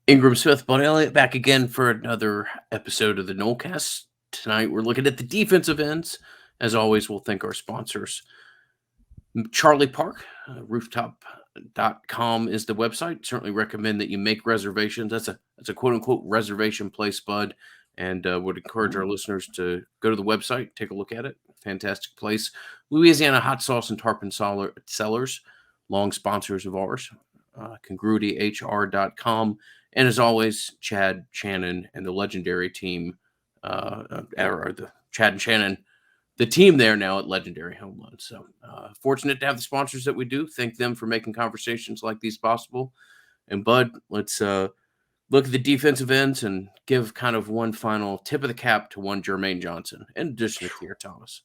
Ingram Smith, Bud Elliott back again for another episode of the Nolecast. Tonight we're looking at the defensive ends. As always, we'll thank our sponsors. Charlie Park, rooftop.com is the website. Certainly recommend that you make reservations. That's a quote unquote reservation place, Bud, and would encourage our listeners to go to the website, take a look at it. Fantastic place. Louisiana Hot Sauce and Tarpon Cellars, long sponsors of ours. Congruityhr.com. And as always, Chad, Shannon, and the legendary team, the Chad and Shannon, the team there now at Legendary Home Loans. So fortunate to have the sponsors that we do. Thank them for making conversations like these possible. And Bud, let's look at the defensive ends and give kind of one final tip of the cap to one Jermaine Johnson, in addition to Keir Thomas.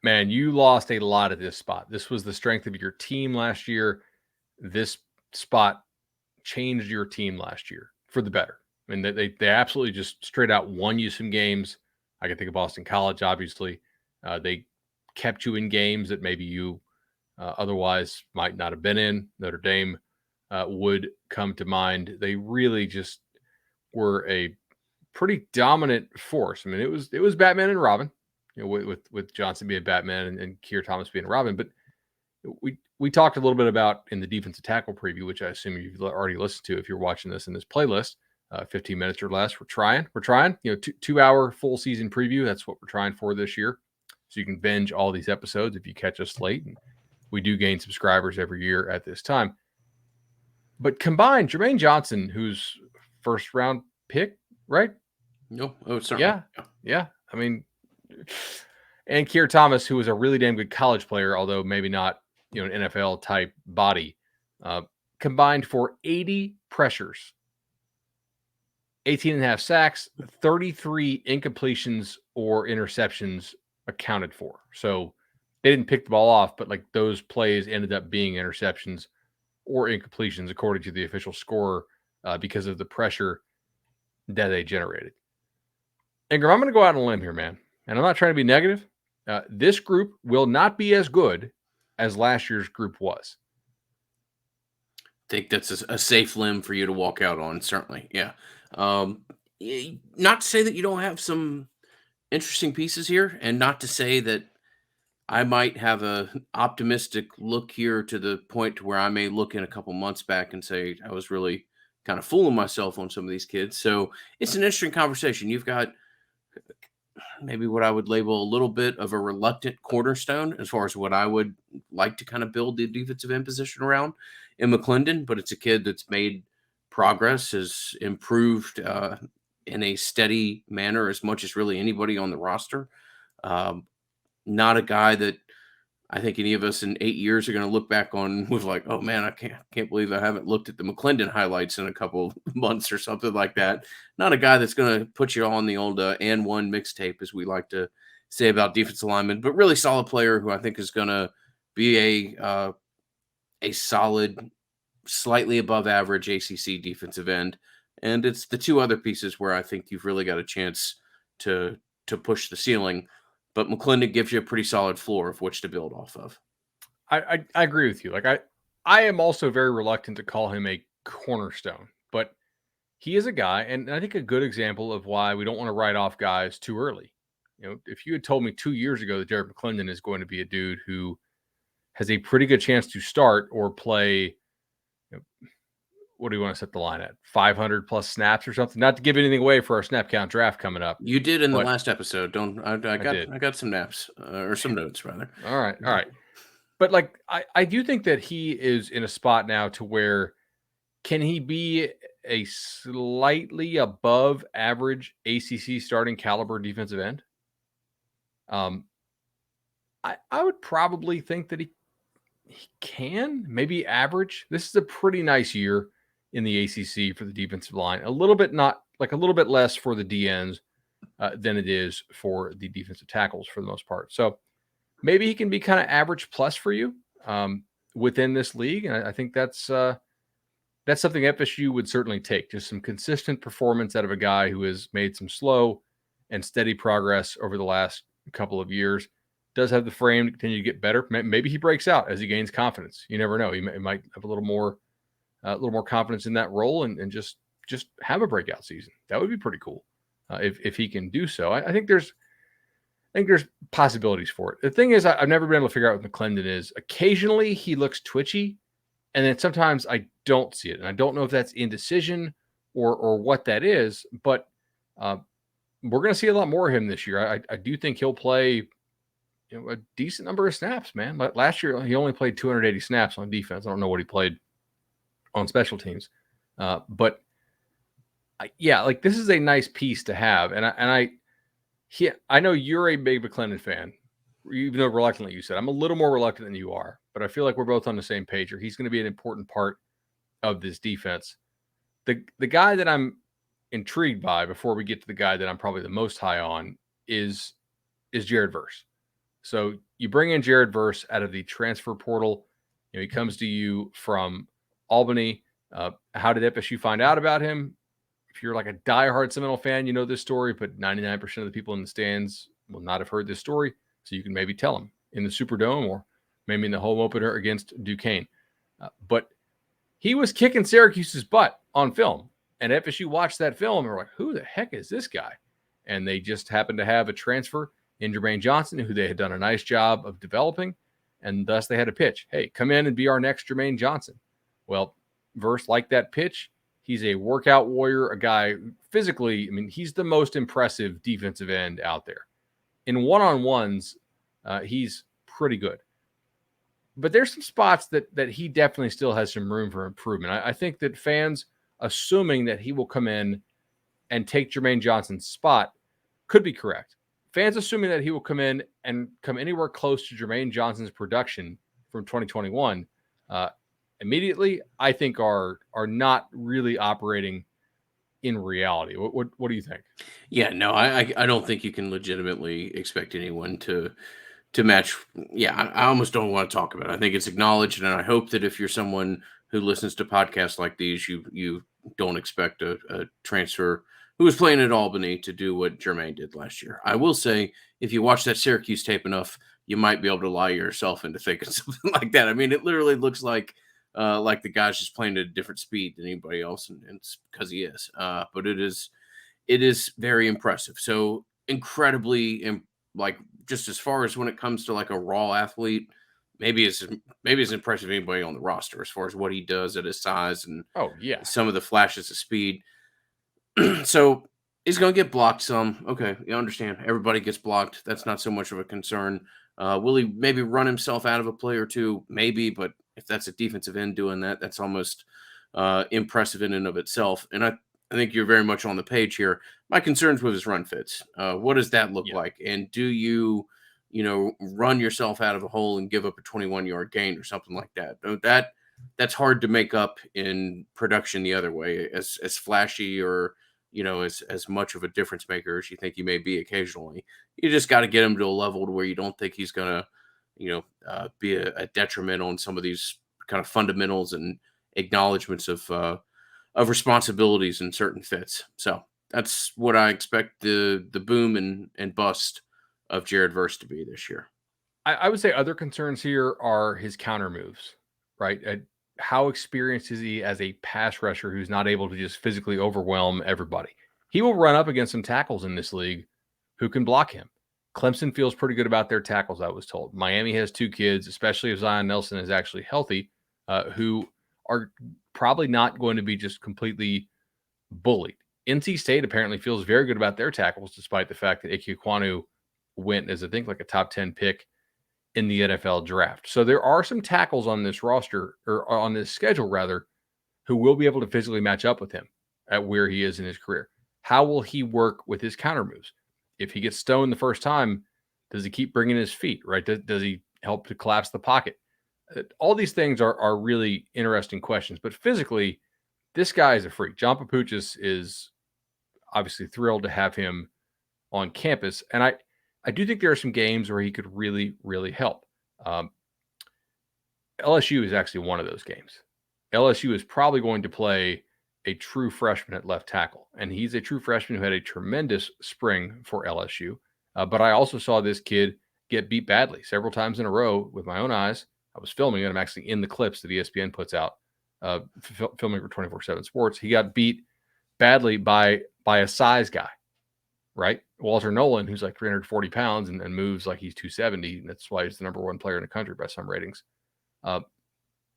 Man, you lost a lot at this spot. This was the strength of your team last year. This spot changed your team last year for the better. I mean, they absolutely just straight out won you some games. I can think of Boston College, obviously. They kept you in games that maybe you otherwise might not have been in. Notre Dame would come to mind. They really just were a pretty dominant force. I mean, it was Batman and Robin, with Johnson being Batman and Keir Thomas being Robin. But we talked a little bit about in the defensive tackle preview, which I assume you've already listened to if you're watching this in this playlist. 15 minutes or less. We're trying. 2-hour full season preview. That's what we're trying for this year. So you can binge all these episodes if you catch us late. And we do gain subscribers every year at this time. But combined, Jermaine Johnson, who's first round pick, right? No, certainly. Yeah. I mean, and Keir Thomas, who was a really damn good college player, although maybe not, an NFL type body, combined for 80 pressures, 18 and a half sacks, 33 incompletions or interceptions accounted for. So they didn't pick the ball off, but like those plays ended up being interceptions or incompletions according to the official scorer because of the pressure that they generated. Ingram, I'm going to go out on a limb here, man. And I'm not trying to be negative. This group will not be as good as last year's group was. I think that's a safe limb for you to walk out on, certainly. Yeah. Not to say that you don't have some interesting pieces here, and not to say that I might have a optimistic look here to the point to where I may look in a couple months back and say I was really kind of fooling myself on some of these kids. So it's an interesting conversation. You've got maybe what I would label a little bit of a reluctant cornerstone as far as what I would like to kind of build the defensive end position around in McLendon, but it's a kid that's made progress, has improved in a steady manner as much as really anybody on the roster. Not a guy that I think any of us in 8 years are going to look back on with like, oh man, I can't believe I haven't looked at the McLendon highlights in a couple months or something like that. Not a guy that's going to put you on the old and one mixtape, as we like to say about defensive linemen, but really solid player who I think is going to be a solid, slightly above average ACC defensive end. And it's the two other pieces where I think you've really got a chance to push the ceiling. But McLendon gives you a pretty solid floor of which to build off of. I agree with you. Like I am also very reluctant to call him a cornerstone, but he is a guy, and I think a good example of why we don't want to write off guys too early. If you had told me 2 years ago that Derek McLendon is going to be a dude who has a pretty good chance to start or play, what do you want to set the line at? 500 plus snaps or something? Not to give anything away for our snap count draft coming up. You did in the last episode. I did. I got some naps or some notes rather. All right. But like I do think that he is in a spot now to where can he be a slightly above average ACC starting caliber defensive end? I would probably think that he can, maybe average. This is a pretty nice year in the ACC for the defensive line. A little bit less for the DNs than it is for the defensive tackles for the most part. So maybe he can be kind of average plus for you within this league. And I think that's something FSU would certainly take. Just some consistent performance out of a guy who has made some slow and steady progress over the last couple of years. Does have the frame to continue to get better. Maybe he breaks out as he gains confidence. You never know. He might have a little more confidence in that role and just just have a breakout season. That would be pretty cool if he can do so. I think there's possibilities for it. The thing is, I've never been able to figure out what McLendon is. Occasionally, he looks twitchy, and then sometimes I don't see it, and I don't know if that's indecision or what that is. But we're going to see a lot more of him this year. I do think he'll play a decent number of snaps, man. Last year, he only played 280 snaps on defense. I don't know what he played on special teams, but yeah, like this is a nice piece to have, and I know you're a big McLendon fan, even though reluctantly you said. I'm a little more reluctant than you are, but I feel like we're both on the same page here. He's going to be an important part of this defense. The guy that I'm intrigued by, before we get to the guy that I'm probably the most high on, is Jared Verse. So you bring in Jared Verse out of the transfer portal. He comes to you from Albany. How did FSU find out about him? If you're like a diehard Seminole fan, you know this story, but 99% of the people in the stands will not have heard this story. So you can maybe tell them in the Superdome or maybe in the home opener against Duquesne. But he was kicking Syracuse's butt on film. And FSU watched that film and were like, who the heck is this guy? And they just happened to have a transfer in Jermaine Johnson, who they had done a nice job of developing. And thus they had a pitch. Hey, come in and be our next Jermaine Johnson. Well, Verse liked that pitch. He's a workout warrior, a guy physically. I mean, he's the most impressive defensive end out there. In one-on-ones, he's pretty good. But there's some spots that he definitely still has some room for improvement. I think that fans assuming that he will come in and take Jermaine Johnson's spot could be correct. Fans assuming that he will come in and come anywhere close to Jermaine Johnson's production from 2021 immediately, I think are not really operating in reality. What do you think? Yeah, no, I don't think you can legitimately expect anyone to match. Yeah, I almost don't want to talk about it. I think it's acknowledged, and I hope that if you're someone who listens to podcasts like these, you don't expect a transfer who was playing at Albany to do what Jermaine did last year. I will say, if you watch that Syracuse tape enough, you might be able to lie yourself into thinking something like that. I mean, it literally looks like the guy's just playing at a different speed than anybody else, and it's because he is. But it is very impressive. So incredibly, like, just as far as when it comes to like a raw athlete, maybe it's impressive anybody on the roster as far as what he does at his size and some of the flashes of speed. So he's going to get blocked some. Okay, you understand. Everybody gets blocked. That's not so much of a concern. Will he maybe run himself out of a play or two? Maybe, but if that's a defensive end doing that, that's almost impressive in and of itself. And I think you're very much on the page here. My concerns with his run fits. What does that look like? And do you run yourself out of a hole and give up a 21-yard gain or something like that? That's hard to make up in production the other way. As flashy or as much of a difference maker as you think you may be occasionally, you just got to get him to a level to where you don't think he's gonna be a detriment on some of these kind of fundamentals and acknowledgments of responsibilities in certain fits. So that's what I expect the boom and bust of Jared Verse to be this year. I would say other concerns here are his counter moves, right? How experienced is he as a pass rusher who's not able to just physically overwhelm everybody? He will run up against some tackles in this league who can block him. Clemson feels pretty good about their tackles, I was told. Miami has 2 kids, especially if Zion Nelson is actually healthy, who are probably not going to be just completely bullied. NC State apparently feels very good about their tackles, despite the fact that Ike Ekwonu went as, I think, like a top 10 pick in the NFL draft. So there are some tackles on this roster, or on this schedule rather, who will be able to physically match up with him at where he is in his career. How will he work with his counter moves? If he gets stoned the first time, does he keep bringing his feet, right? Does he help to collapse the pocket? All these things are really interesting questions, but physically, this guy is a freak. John Papuchis is obviously thrilled to have him on campus. And I do think there are some games where he could really, really help. LSU is actually one of those games. LSU is probably going to play a true freshman at left tackle, and he's a true freshman who had a tremendous spring for LSU. But I also saw this kid get beat badly several times in a row with my own eyes. I was filming it. I'm actually in the clips that ESPN puts out, filming for 24/7 Sports. He got beat badly by a size guy, right? Walter Nolan, who's like 340 pounds and moves like he's 270. And that's why he's the number one player in the country by some ratings.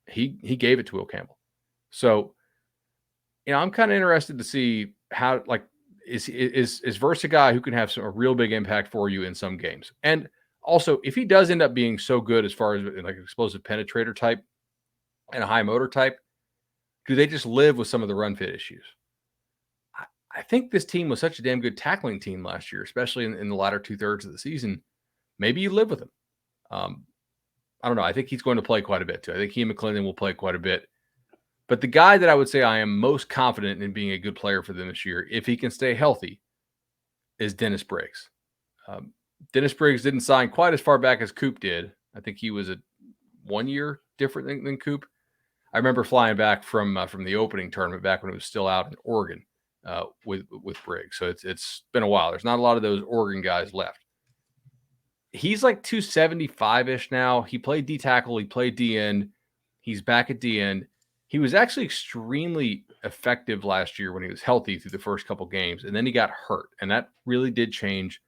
He gave it to Will Campbell. So, I'm kind of interested to see how, like, is Verse a guy who can have a real big impact for you in some games? And also, if he does end up being so good as far as like an explosive penetrator type and a high motor type, do they just live with some of the run fit issues? I think this team was such a damn good tackling team last year, especially in the latter 2/3 of the season. Maybe you live with him. I don't know. I think he's going to play quite a bit too. I think he and McLendon will play quite a bit. But the guy that I would say I am most confident in being a good player for them this year, if he can stay healthy, is Dennis Briggs. Dennis Briggs didn't sign quite as far back as Coop did. I think he was a 1 year different than Coop. I remember flying back from the opening tournament back when it was still out in Oregon with Briggs. So it's been a while. There's not a lot of those Oregon guys left. He's like 275-ish now. He played D tackle. He played D end. He's back at D end. He was actually extremely effective last year when he was healthy through the first couple games, and then he got hurt, and that really did change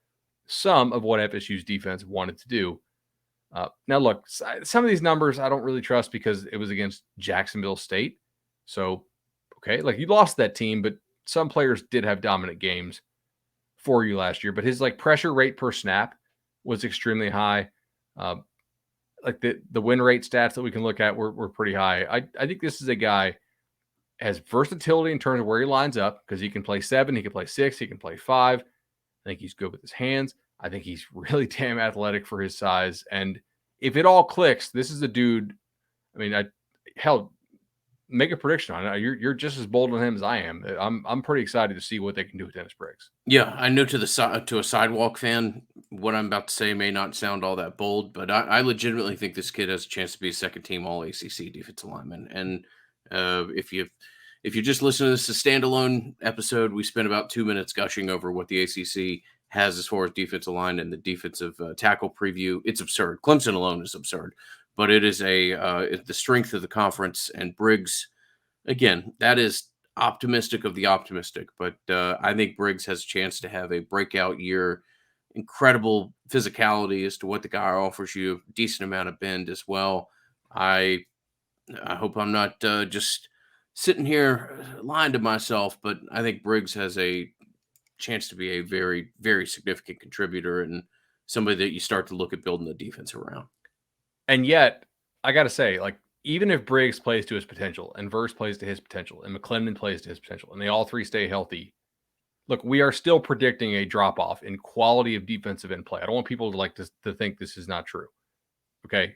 some of what FSU's defense wanted to do. Now, look, some of these numbers I don't really trust because it was against Jacksonville State. So, okay, like you lost that team, but some players did have dominant games for you last year. But his like pressure rate per snap was extremely high. Like the win rate stats that we can look at were pretty high. I think this is a guy has versatility in terms of where he lines up because he can play 7, he can play 6, he can play 5. I think he's good with his hands. I think he's really damn athletic for his size. And if it all clicks, this is a dude. I mean, make a prediction on it. You're just as bold on him as I am. I'm pretty excited to see what they can do with Dennis Briggs. Yeah, I know to a sidewalk fan, what I'm about to say may not sound all that bold, but I legitimately think this kid has a chance to be a second team All ACC defensive lineman. And if you just listen to this as a standalone episode, we spent about 2 minutes gushing over what the ACC has as far as defensive line and the defensive tackle preview. It's absurd. Clemson alone is absurd, but it is the strength of the conference. And Briggs, again, that is optimistic of the optimistic, but I think Briggs has a chance to have a breakout year. Incredible physicality as to what the guy offers you, decent amount of bend as well. I hope I'm not just sitting here lying to myself, but I think Briggs has a chance to be a very, very significant contributor and somebody that you start to look at building the defense around. And yet, I got to say, like, even if Briggs plays to his potential and Verse plays to his potential and McLendon plays to his potential and they all three stay healthy, look, we are still predicting a drop-off in quality of defensive end play. I don't want people to think this is not true. Okay?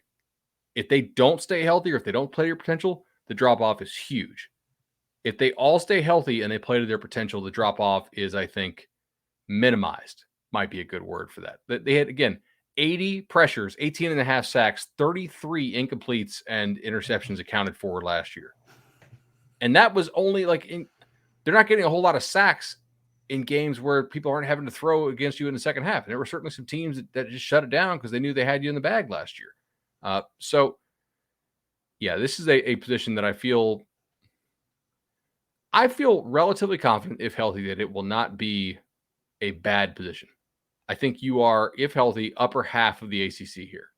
If they don't stay healthy or if they don't play to their potential, the drop-off is huge. If they all stay healthy and they play to their potential, the drop-off is, I think, minimized. Might be a good word for that. They had, again, 80 pressures, 18 and a half sacks, 33 incompletes and interceptions accounted for last year. And that was only they're not getting a whole lot of sacks in games where people aren't having to throw against you in the second half. And there were certainly some teams that just shut it down because they knew they had you in the bag last year. So, yeah, this is a position that I feel relatively confident, if healthy, that it will not be a bad position. I think you are, if healthy, upper half of the ACC here.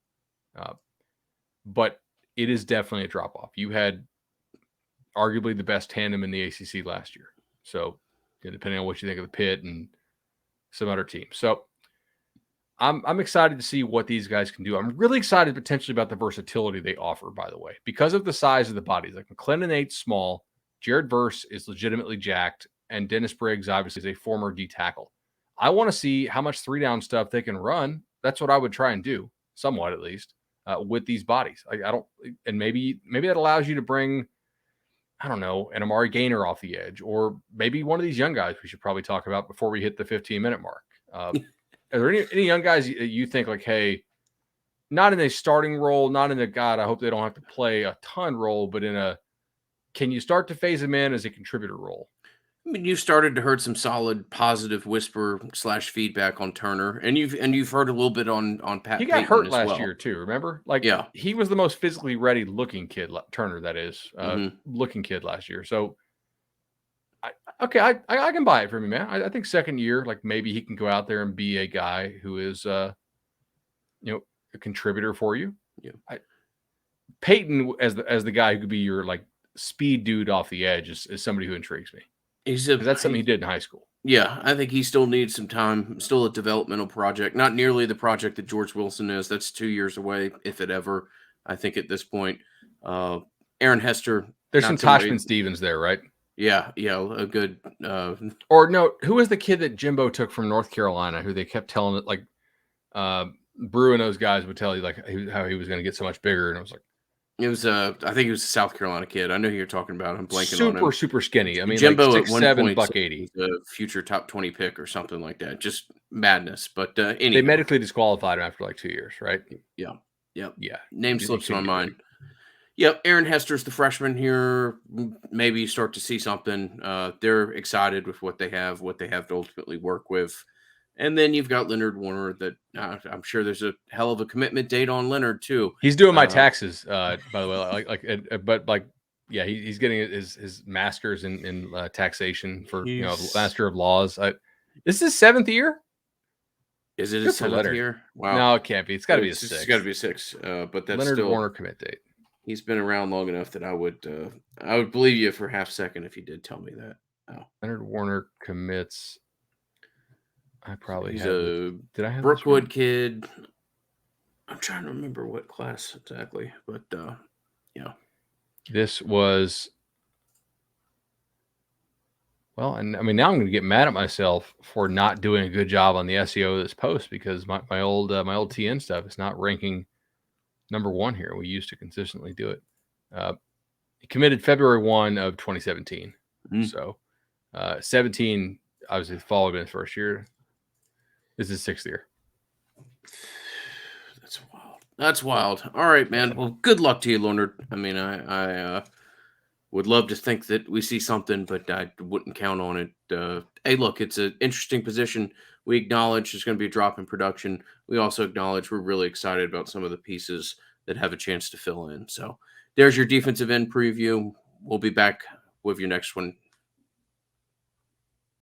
But it is definitely a drop-off. You had arguably the best tandem in the ACC last year. So, depending on what you think of the Pitt and some other teams. So, I'm excited to see what these guys can do. I'm really excited potentially about the versatility they offer, by the way, because of the size of the bodies. Like McLendon ain't small. Jared Verse is legitimately jacked. And Dennis Briggs, obviously, is a former D tackle. I want to see how much 3-down stuff they can run. That's what I would try and do, somewhat at least, with these bodies. I don't, and maybe that allows you to bring, I don't know, an Amari Gaynor off the edge, or maybe one of these young guys we should probably talk about before we hit the 15-minute mark. Are there any young guys you think like, hey, not in a starting role, not in a God, I hope they don't have to play a ton role, but in a, can you start to phase them in as a contributor role? I mean, you started to heard some solid positive whisper / feedback on Turner, and you've heard a little bit on Pat. He got Payton hurt as last well. year too. Remember, like, yeah, he was the most physically ready looking kid. Turner, that is, Mhm. looking kid last year. So Okay, I can buy it from you, man. I think second year, like maybe he can go out there and be a guy who is, a contributor for you. Yeah. I, Peyton as the guy who could be your like speed dude off the edge is somebody who intrigues me He's because that's something he did in high school. yeah, I think he still needs some time. Still a developmental project, not nearly the project that George Wilson is. That's 2 years away, if it ever. I think at this point, uh, Aaron Hester, There's some not somebody. Toshman Stevens there, right? Yeah, a good. Or no, who was the kid that Jimbo took from North Carolina who they kept telling it like Brew and those guys would tell you like how he was going to get so much bigger, and I was like, It was I think he was a South Carolina kid. I know who you're talking about. I'm blanking on him. super skinny. I mean, like Jimbo at one 6'7", point buck said he 80. was a future top 20 pick or something like that. Just madness. But They anyway, medically disqualified him after like 2 years, right? yeah, yep. Yeah, Name he slips my couldn't get mind. big. Yep, Aaron Hester's the freshman here. Maybe you start to see something. They're excited with what they have to ultimately work with. And then you've got Leonard Warner that I'm sure there's a hell of a commitment date on Leonard too. He's doing my taxes, by the way. But like, yeah, he's getting his master's in taxation for master of laws. This is his 7th year. Is it Good his for 7th Leonard. year? Wow. No, it can't be. It's got to be a It's 6. got to be a 6. But that's Leonard still Warner commit date. he's been around long enough that I would believe you for half a second if you did tell me that. Oh. Leonard Warner commits. I probably He's have. a Did I have Brookwood kid. I'm trying to remember what class exactly, but yeah. This was. Well, and I mean, now I'm going to get mad at myself for not doing a good job on the SEO of this post because my old TN stuff is not ranking number 1 here. We used to consistently do it. He committed February 1 of 2017. So 17, obviously, followed in his first year. This is 6th year. That's wild. That's wild. All right, man. Well, good luck to you, Leonard. I mean, I would love to think that we see something, but I wouldn't count on it. Hey, look, it's an interesting position. We acknowledge there's going to be a drop in production. We also acknowledge we're really excited about some of the pieces that have a chance to fill in. So there's your defensive end preview. We'll be back with your next one